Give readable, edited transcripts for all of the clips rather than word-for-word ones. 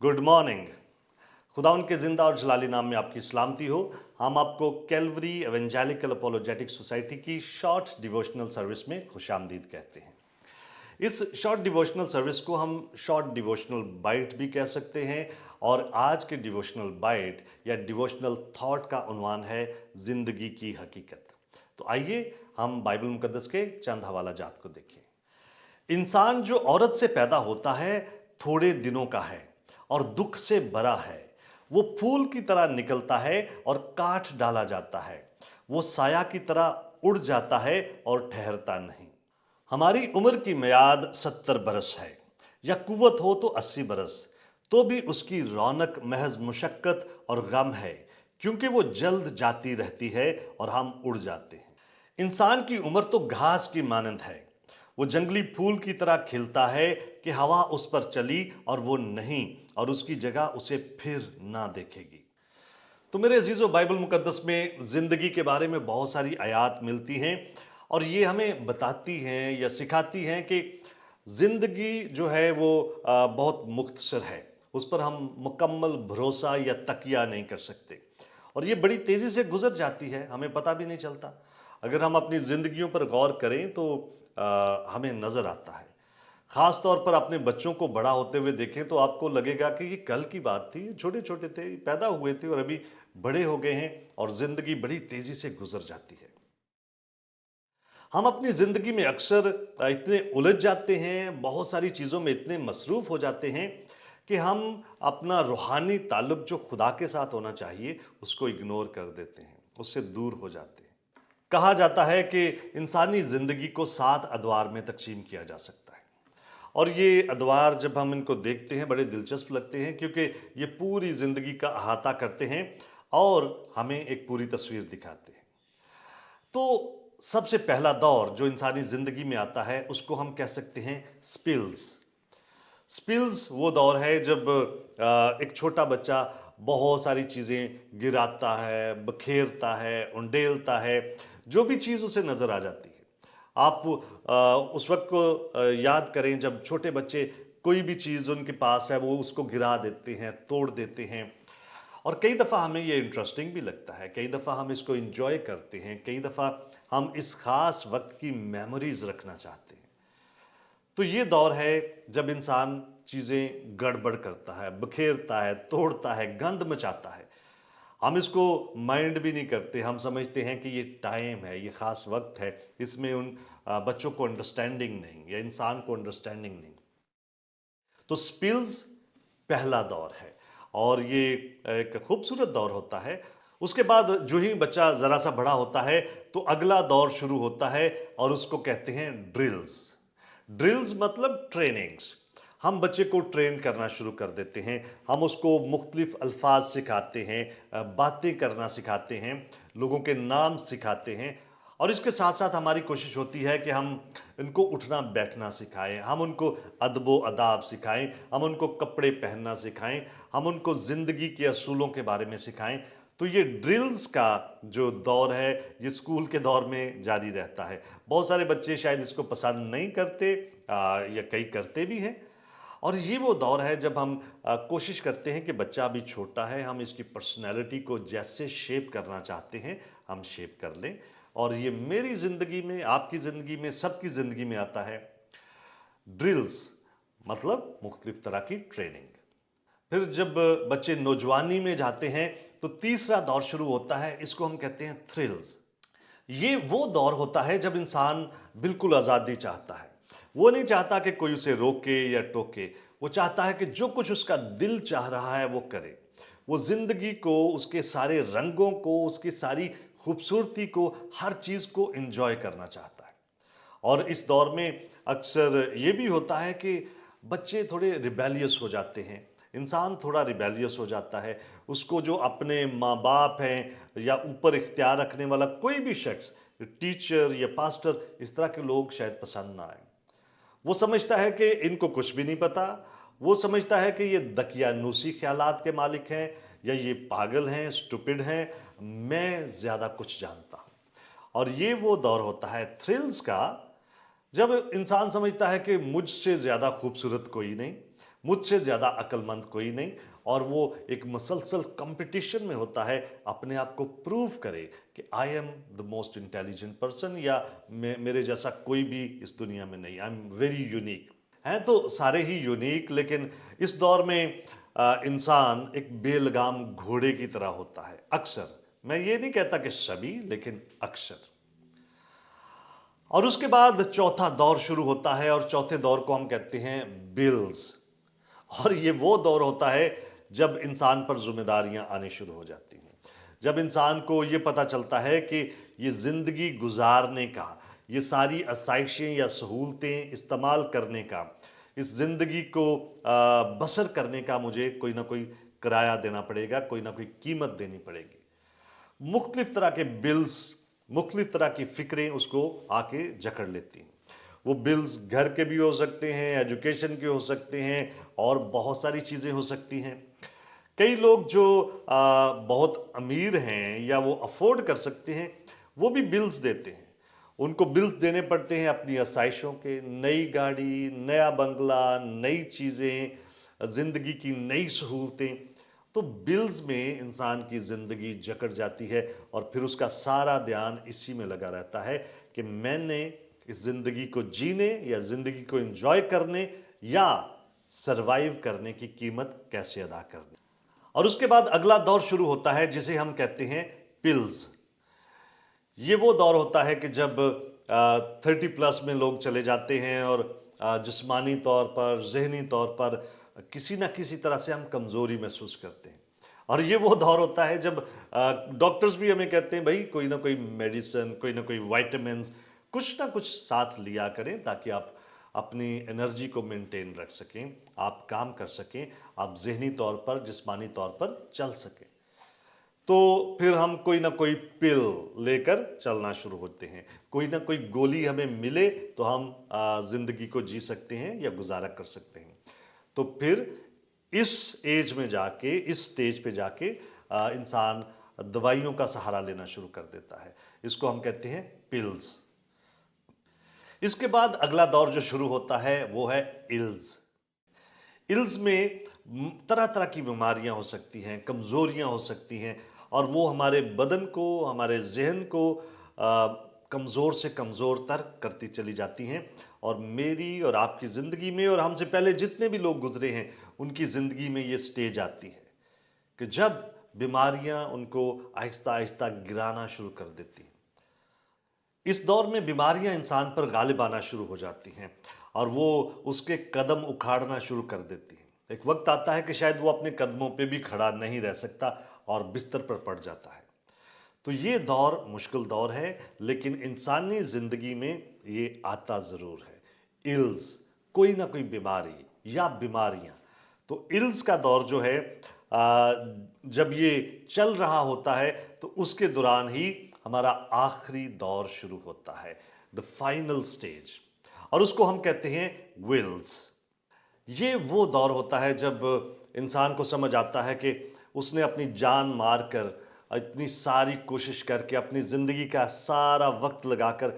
Good morning. खुदावन के जिंदा और जलाली नाम में आपकी सलामती हो। हम आपको कैलवरी एवेंजेलिकल अपोलोजेटिक सोसाइटी की शॉर्ट डिवोशनल सर्विस में खुशामदीद कहते हैं। इस शॉर्ट डिवोशनल सर्विस को हम शॉर्ट डिवोशनल बाइट भी कह सकते हैं, और आज के डिवोशनल बाइट या डिवोशनल थॉट का उन्वान है जिंदगी की हकीकत। तो आइए हम बाइबल मुकद्दस के चंद हवाला जात को देखें। इंसान जो औरत से पैदा होता है थोड़े दिनों का है और दुख से भरा है। वो फूल की तरह निकलता है और काट डाला जाता है। वो साया की तरह उड़ जाता है और ठहरता नहीं। हमारी उम्र की मियाद 70 बरस है, या कुव्वत हो तो 80 बरस। तो भी उसकी रौनक महज मुशक्कत और गम है, क्योंकि वो जल्द जाती रहती है और हम उड़ जाते हैं। इंसान की उम्र तो घास की मानंद है। वो जंगली फूल की तरह खिलता है कि हवा उस पर चली और वो नहीं, और उसकी जगह उसे फिर ना देखेगी। तो मेरे अजीज़ों, बाइबल मुकद्दस में ज़िंदगी के बारे में बहुत सारी आयात मिलती हैं, और ये हमें बताती हैं या सिखाती हैं कि ज़िंदगी जो है वो बहुत मुख्तसर है। उस पर हम मुकम्मल भरोसा या तकिया नहीं कर सकते, और ये बड़ी तेज़ी से गुजर जाती है, हमें पता भी नहीं चलता। अगर हम अपनी ज़िंदगियों पर गौर करें तो हमें नज़र आता है। ख़ास तौर पर अपने बच्चों को बड़ा होते हुए देखें तो आपको लगेगा कि ये कल की बात थी, छोटे छोटे थे, पैदा हुए थे और अभी बड़े हो गए हैं, और ज़िंदगी बड़ी तेज़ी से गुजर जाती है। हम अपनी ज़िंदगी में अक्सर इतने उलझ जाते हैं, बहुत सारी चीज़ों में इतने मसरूफ़ हो जाते हैं कि हम अपना रूहानी ताल्लुक जो खुदा के साथ होना चाहिए उसको इग्नोर कर देते हैं, उससे दूर हो जाते हैं। कहा जाता है कि इंसानी ज़िंदगी को 7 अदवार में तक़सीम किया जा सकता है, और ये अदवार जब हम इनको देखते हैं बड़े दिलचस्प लगते हैं, क्योंकि ये पूरी ज़िंदगी का अहाता करते हैं और हमें एक पूरी तस्वीर दिखाते हैं। तो सबसे पहला दौर जो इंसानी ज़िंदगी में आता है उसको हम कह सकते हैं स्पिल्स। स्पिल्स वो दौर है जब एक छोटा बच्चा बहुत सारी चीज़ें गिराता है, बखेरता है, उंडेलता है, जो भी चीज़ उसे नज़र आ जाती है। आप उस वक्त को याद करें जब छोटे बच्चे कोई भी चीज़ उनके पास है वो उसको गिरा देते हैं, तोड़ देते हैं, और कई दफ़ा हमें ये इंटरेस्टिंग भी लगता है, कई दफ़ा हम इसको एंजॉय करते हैं, कई दफ़ा हम इस ख़ास वक्त की मेमोरीज रखना चाहते हैं। तो ये दौर है जब इंसान चीज़ें गड़बड़ करता है, बखेरता है, तोड़ता है, गंद मचाता है। हम इसको माइंड भी नहीं करते, हम समझते हैं कि ये टाइम है, ये ख़ास वक्त है, इसमें उन बच्चों को अंडरस्टैंडिंग नहीं, या इंसान को अंडरस्टैंडिंग नहीं। तो स्पिल्स पहला दौर है, और ये एक खूबसूरत दौर होता है। उसके बाद जो ही बच्चा ज़रा सा बड़ा होता है तो अगला दौर शुरू होता है, और उसको कहते हैं ड्रिल्स। ड्रिल्स मतलब ट्रेनिंग्स। हम बच्चे को ट्रेन करना शुरू कर देते हैं, हम उसको मुख्तलिफ अल्फाज सिखाते हैं, बातें करना सिखाते हैं, लोगों के नाम सिखाते हैं, और इसके साथ साथ हमारी कोशिश होती है कि हम इनको उठना बैठना सिखाएं, हम उनको अदब अदाब सिखाएं, हम उनको कपड़े पहनना सिखाएं, हम उनको ज़िंदगी के असूलों के बारे में सिखाएं। तो ये ड्रिल्स का जो दौर है ये स्कूल के दौर में जारी रहता है। बहुत सारे बच्चे शायद इसको पसंद नहीं करते, या कई करते भी हैं। और ये वो दौर है जब हम कोशिश करते हैं कि बच्चा अभी छोटा है, हम इसकी पर्सनैलिटी को जैसे शेप करना चाहते हैं हम शेप कर लें। और ये मेरी ज़िंदगी में, आपकी ज़िंदगी में, सबकी ज़िंदगी में आता है ड्रिल्स, मतलब मुख्तलिफ तरह की ट्रेनिंग। फिर जब बच्चे नौजवानी में जाते हैं तो तीसरा दौर शुरू होता है, इसको हम कहते हैं थ्रिल्स। ये वो दौर होता है जब इंसान बिल्कुल आज़ादी चाहता है। वो नहीं चाहता कि कोई उसे रोके या टोके, वो चाहता है कि जो कुछ उसका दिल चाह रहा है वो करे। वो ज़िंदगी को, उसके सारे रंगों को, उसकी सारी खूबसूरती को, हर चीज़ को एंजॉय करना चाहता है। और इस दौर में अक्सर ये भी होता है कि बच्चे थोड़े रिबेलियस हो जाते हैं, इंसान थोड़ा रिबेलियस हो जाता है। उसको जो अपने माँ बाप हैं या ऊपर इख्तियार रखने वाला कोई भी शख्स, टीचर या पास्टर, इस तरह के लोग शायद पसंद ना आए। वो समझता है कि इनको कुछ भी नहीं पता, वो समझता है कि ये दकियानूसी ख्यालात के मालिक हैं, या ये पागल हैं, स्टूपिड हैं, मैं ज़्यादा कुछ जानता हूँ। और ये वो दौर होता है थ्रिल्स का, जब इंसान समझता है कि मुझसे ज़्यादा खूबसूरत कोई नहीं, मुझसे ज़्यादा अक्लमंद कोई नहीं, और वो एक मुसलसल कंपटीशन में होता है अपने आप को प्रूव करे कि I am the most intelligent person, या मेरे जैसा कोई भी इस दुनिया में नहीं, आई एम वेरी यूनिक। हैं तो सारे ही यूनिक, लेकिन इस दौर में इंसान एक बेलगाम घोड़े की तरह होता है अक्सर। मैं ये नहीं कहता कि सभी, लेकिन अक्सर। और उसके बाद चौथा दौर शुरू होता है, और चौथे दौर को हम कहते हैं बिल्स। और ये वो दौर होता है जब इंसान पर जिम्मेदारियां आनी शुरू हो जाती हैं, जब इंसान को ये पता चलता है कि ये ज़िंदगी गुजारने का, ये सारी आसाइशें या सहूलतें इस्तेमाल करने का, इस ज़िंदगी को बसर करने का मुझे कोई ना कोई किराया देना पड़ेगा, कोई ना कोई कीमत देनी पड़ेगी। मुख्तलिफ तरह के बिल्स, मुख्तलिफ तरह की फ़िक्रें उसको आके जकड़ लेती हैं। वो बिल्स घर के भी हो सकते हैं, एजुकेशन के हो सकते हैं, और बहुत सारी चीज़ें हो सकती हैं। कई लोग जो बहुत अमीर हैं या वो अफोर्ड कर सकते हैं, वो भी बिल्स देते हैं। उनको बिल्स देने पड़ते हैं अपनी आसाइशों के, नई गाड़ी, नया बंगला, नई चीज़ें, ज़िंदगी की नई सहूलतें। तो बिल्स में इंसान की ज़िंदगी जकड़ जाती है, और फिर उसका सारा ध्यान इसी में लगा रहता है कि मैंने इस ज़िंदगी को जीने या ज़िंदगी को एंजॉय करने या सरवाइव करने की कीमत कैसे अदा करनी। और उसके बाद अगला दौर शुरू होता है जिसे हम कहते हैं पिल्स। ये वो दौर होता है कि जब 30+ में लोग चले जाते हैं, और जिस्मानी तौर पर, जहनी तौर पर किसी ना किसी तरह से हम कमज़ोरी महसूस करते हैं। और ये वो दौर होता है जब डॉक्टर्स भी हमें कहते हैं भाई कोई ना कोई मेडिसिन, कोई ना कोई वाइटामिन्स, कुछ ना कुछ साथ लिया करें ताकि आप अपनी एनर्जी को मेंटेन रख सकें, आप काम कर सकें, आप जहनी तौर पर, जिस्मानी तौर पर चल सकें। तो फिर हम कोई ना कोई पिल लेकर चलना शुरू होते हैं, कोई ना कोई गोली हमें मिले तो हम ज़िंदगी को जी सकते हैं या गुजारा कर सकते हैं। तो फिर इस एज में जाके, इस स्टेज पे जाके इंसान दवाइयों का सहारा लेना शुरू कर देता है। इसको हम कहते हैं पिल्स। इसके बाद अगला दौर जो शुरू होता है वो है इल्स। इल्स में तरह तरह की बीमारियां हो सकती हैं, कमज़ोरियां हो सकती हैं, और वो हमारे बदन को, हमारे जहन को कमज़ोर से कमज़ोर तर करती चली जाती हैं। और मेरी और आपकी ज़िंदगी में, और हमसे पहले जितने भी लोग गुजरे हैं, उनकी ज़िंदगी में ये स्टेज आती है कि जब बीमारियां उनको आहिस्ता आहिस्ता गिराना शुरू कर देती हैं। इस दौर में बीमारियां इंसान पर गालिब आना शुरू हो जाती हैं, और वो उसके कदम उखाड़ना शुरू कर देती हैं। एक वक्त आता है कि शायद वो अपने कदमों पे भी खड़ा नहीं रह सकता और बिस्तर पर पड़ जाता है। तो ये दौर मुश्किल दौर है, लेकिन इंसानी ज़िंदगी में ये आता ज़रूर है। इल्स, कोई ना कोई बीमारी या बीमारियां। तो इल्स का दौर जो है, जब ये चल रहा होता है, तो उसके दौरान ही हमारा आखिरी दौर शुरू होता है, द फाइनल स्टेज, और उसको हम कहते हैं विल्स। ये वो दौर होता है जब इंसान को समझ आता है कि उसने अपनी जान मार कर, इतनी सारी कोशिश करके, अपनी ज़िंदगी का सारा वक्त लगाकर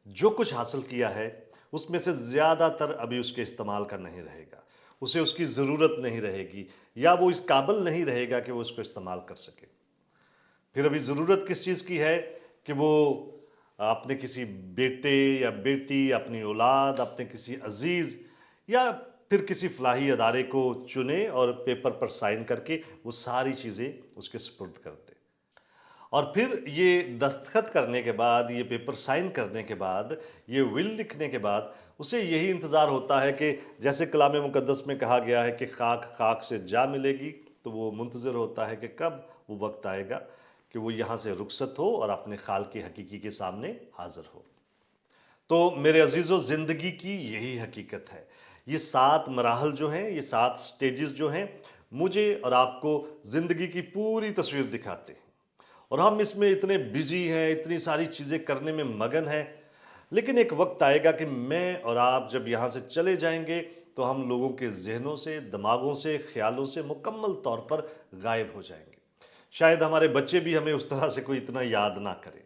जो कुछ हासिल किया है, उसमें से ज़्यादातर अभी उसके इस्तेमाल का नहीं रहेगा, उसे उसकी ज़रूरत नहीं रहेगी, या वो इस काबिल नहीं रहेगा कि वो उसको इस्तेमाल कर सके। फिर अभी ज़रूरत किस चीज़ की है कि वो अपने किसी बेटे या बेटी, अपनी औलाद, अपने किसी अजीज़, या फिर किसी फलाही अदारे को चुने और पेपर पर साइन करके वो सारी चीज़ें उसके सुपुर्द कर दे। और फिर ये दस्तखत करने के बाद, ये पेपर साइन करने के बाद, ये विल लिखने के बाद, उसे यही इंतज़ार होता है कि जैसे कलाम मुक़द्दस में कहा गया है कि खाक खाक से जा मिलेगी, तो वो मुंतज़िर होता है कि कब वो वक्त आएगा कि वो यहाँ से रुखसत हो और अपने खाल की हकीकी के सामने हाजिर हो। तो मेरे अजीज़ों, ज़िंदगी की यही हकीकत है। ये 7 मराहल जो हैं, ये 7 स्टेजेस जो हैं, मुझे और आपको ज़िंदगी की पूरी तस्वीर दिखाते हैं। और हम इसमें इतने बिजी हैं, इतनी सारी चीज़ें करने में मगन हैं, लेकिन एक वक्त आएगा कि मैं और आप जब यहाँ से चले जाएंगे, तो हम लोगों के जहनों से, दिमागों से, ख्यालों से मुकम्मल तौर पर गायब हो जाएंगे। शायद हमारे बच्चे भी हमें उस तरह से कोई इतना याद ना करें।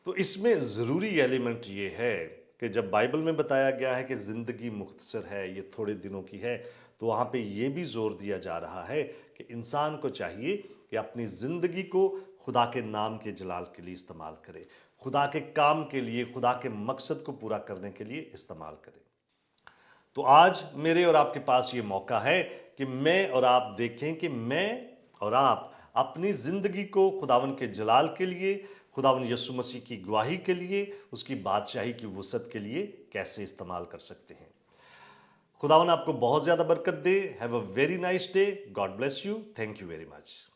तो इसमें ज़रूरी एलिमेंट ये है کہ جب بائبل میں بتایا گیا ہے کہ زندگی مختصر ہے، یہ تھوڑے دنوں کی ہے، تو وہاں پہ یہ بھی زور دیا جا رہا ہے کہ انسان کو چاہیے کہ اپنی زندگی کو خدا کے نام کے جلال کے لیے استعمال کرے، خدا کے کام کے لیے، خدا کے مقصد کو پورا کرنے کے لیے استعمال کرے۔ تو آج میرے اور آپ کے پاس یہ موقع ہے کہ میں اور آپ دیکھیں کہ میں اور آپ اپنی زندگی کو خداوند کے جلال کے لیے، خداوند یسوع مسیح کی گواہی کے لیے، اس کی بادشاہی کی وسعت کے لیے کیسے استعمال کر سکتے ہیں۔ خداوند آپ کو بہت زیادہ برکت دے۔ Have a very nice day. God bless you. Thank you very much.